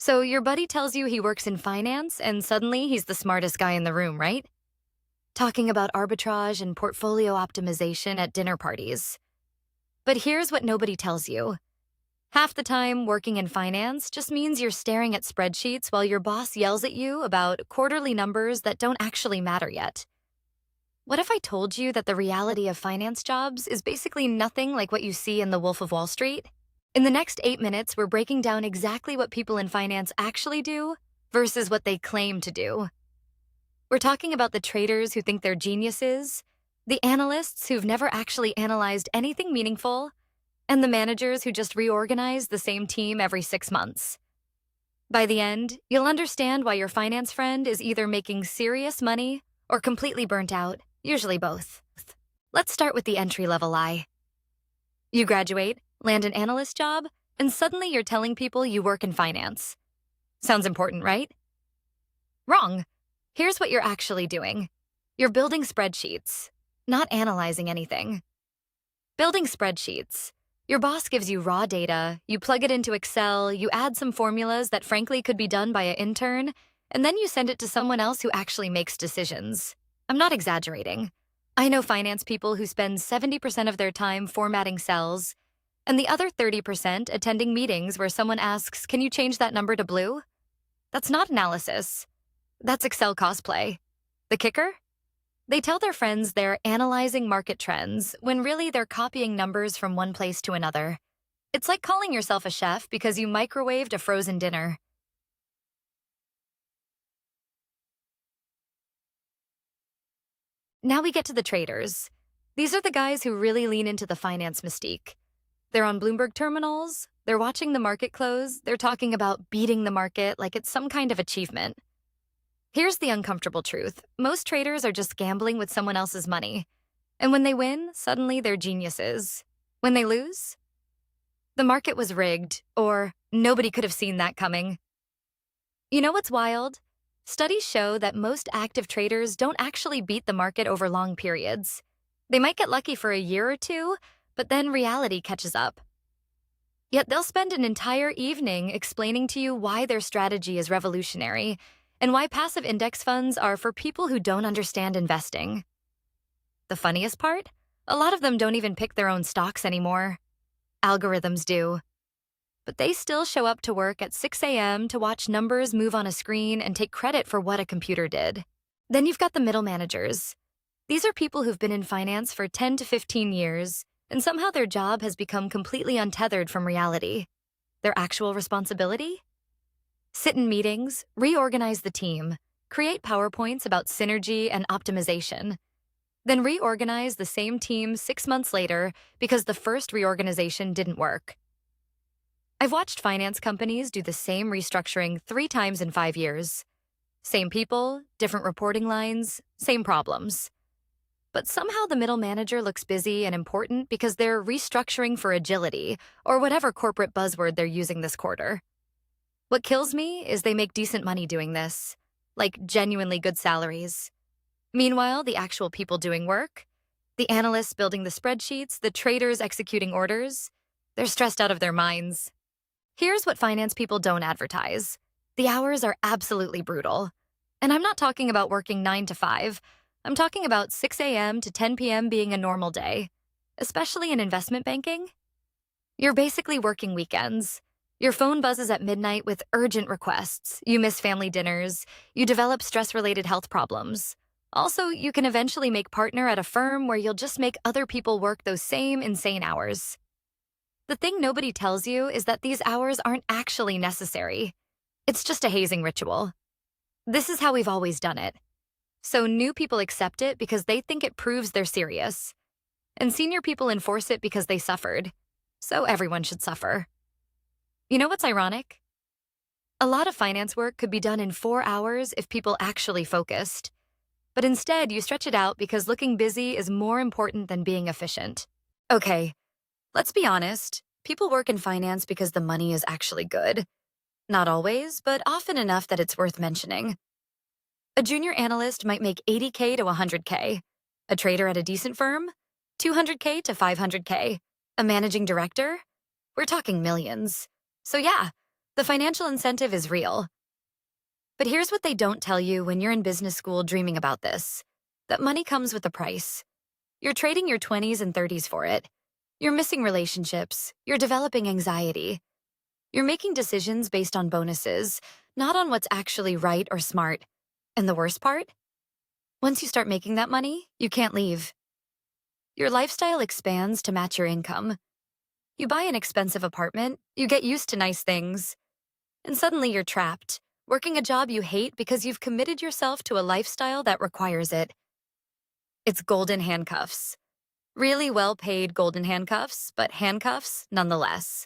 So your buddy tells you he works in finance, and suddenly he's the smartest guy in the room, right? Talking about arbitrage and portfolio optimization at dinner parties. But here's what nobody tells you. Half the time, working in finance just means you're staring at spreadsheets while your boss yells at you about quarterly numbers that don't actually matter yet. What if I told you that the reality of finance jobs is basically nothing like what you see in The Wolf of Wall Street? In the next 8 minutes, we're breaking down exactly what people in finance actually do versus what they claim to do. We're talking about the traders who think they're geniuses, the analysts who've never actually analyzed anything meaningful, and the managers who just reorganize the same team every 6 months. By the end, you'll understand why your finance friend is either making serious money or completely burnt out, usually both. Let's start with the entry-level lie. You graduate, land an analyst job, and suddenly you're telling people you work in finance. Sounds important, right? Wrong. Here's what you're actually doing. You're building spreadsheets, not analyzing anything. Building spreadsheets. Your boss gives you raw data, you plug it into Excel, you add some formulas that frankly could be done by an intern, and then you send it to someone else who actually makes decisions. I'm not exaggerating. I know finance people who spend 70% of their time formatting cells, and the other 30% attending meetings where someone asks, "Can you change that number to blue?" That's not analysis. That's Excel cosplay. The kicker? They tell their friends they're analyzing market trends when really they're copying numbers from one place to another. It's like calling yourself a chef because you microwaved a frozen dinner. Now we get to the traders. These are the guys who really lean into the finance mystique. They're on Bloomberg terminals, they're watching the market close, they're talking about beating the market like it's some kind of achievement. Here's the uncomfortable truth. Most traders are just gambling with someone else's money. And when they win, suddenly they're geniuses. When they lose, the market was rigged, or nobody could have seen that coming. You know what's wild? Studies show that most active traders don't actually beat the market over long periods. They might get lucky for a year or two, but then reality catches up. Yet they'll spend an entire evening explaining to you why their strategy is revolutionary and why passive index funds are for people who don't understand investing. The funniest part? A lot of them don't even pick their own stocks anymore. Algorithms do. But they still show up to work at 6 a.m. to watch numbers move on a screen and take credit for what a computer did. Then you've got the middle managers. These are people who've been in finance for 10 to 15 years, and somehow their job has become completely untethered from reality. Their actual responsibility? Sit in meetings, reorganize the team, create PowerPoints about synergy and optimization, then reorganize the same team 6 months later because the first reorganization didn't work. I've watched finance companies do the same restructuring 3 times in 5 years. Same people, different reporting lines, same problems. But somehow the middle manager looks busy and important because they're restructuring for agility or whatever corporate buzzword they're using this quarter. What kills me is they make decent money doing this, like genuinely good salaries. Meanwhile, the actual people doing work, the analysts building the spreadsheets, the traders executing orders, they're stressed out of their minds. Here's what finance people don't advertise. The hours are absolutely brutal. And I'm not talking about working 9 to 5. I'm talking about 6 a.m. to 10 p.m. being a normal day, especially in investment banking. You're basically working weekends. Your phone buzzes at midnight with urgent requests. You miss family dinners. You develop stress-related health problems. Also, you can eventually make partner at a firm where you'll just make other people work those same insane hours. The thing nobody tells you is that these hours aren't actually necessary. It's just a hazing ritual. This is how we've always done it. So new people accept it because they think it proves they're serious. And senior people enforce it because they suffered. So everyone should suffer. You know what's ironic? A lot of finance work could be done in 4 hours if people actually focused. But instead, you stretch it out because looking busy is more important than being efficient. Okay, let's be honest. People work in finance because the money is actually good. Not always, but often enough that it's worth mentioning. A junior analyst might make $80K to $100K. A trader at a decent firm? $200K to $500K. A managing director? We're talking millions. So yeah, The financial incentive is real. But here's what they don't tell you when you're in business school dreaming about this: that money comes with a price. You're trading your 20s and 30s for it. You're missing relationships. You're developing anxiety. You're making decisions based on bonuses, not on what's actually right or smart. And the worst part? Once you start making that money, you can't leave. Your lifestyle expands to match your income. You buy an expensive apartment, you get used to nice things, and suddenly you're trapped, working a job you hate because you've committed yourself to a lifestyle that requires it. It's golden handcuffs. Really well-paid golden handcuffs, but handcuffs nonetheless.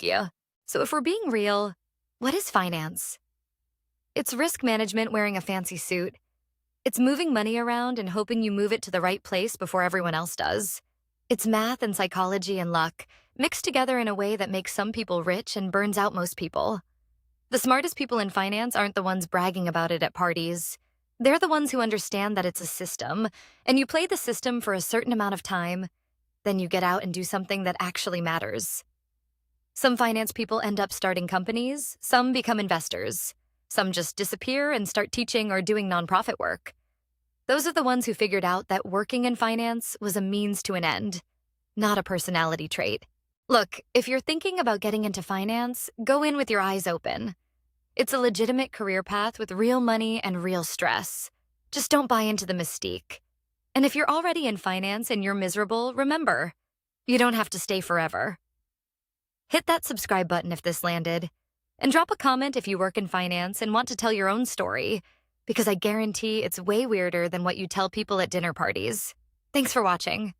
Yeah. So if we're being real, what is finance? It's risk management wearing a fancy suit. It's moving money around and hoping you move it to the right place before everyone else does. It's math and psychology and luck, mixed together in a way that makes some people rich and burns out most people. The smartest people in finance aren't the ones bragging about it at parties. They're the ones who understand that it's a system, and you play the system for a certain amount of time, then you get out and do something that actually matters. Some finance people end up starting companies, some become investors. Some just disappear and start teaching or doing nonprofit work. Those are the ones who figured out that working in finance was a means to an end, not a personality trait. Look, if you're thinking about getting into finance, go in with your eyes open. It's a legitimate career path with real money and real stress. Just don't buy into the mystique. And if you're already in finance and you're miserable, remember, you don't have to stay forever. Hit that subscribe button if this landed. And drop a comment if you work in finance and want to tell your own story, because I guarantee it's way weirder than what you tell people at dinner parties. Thanks for watching.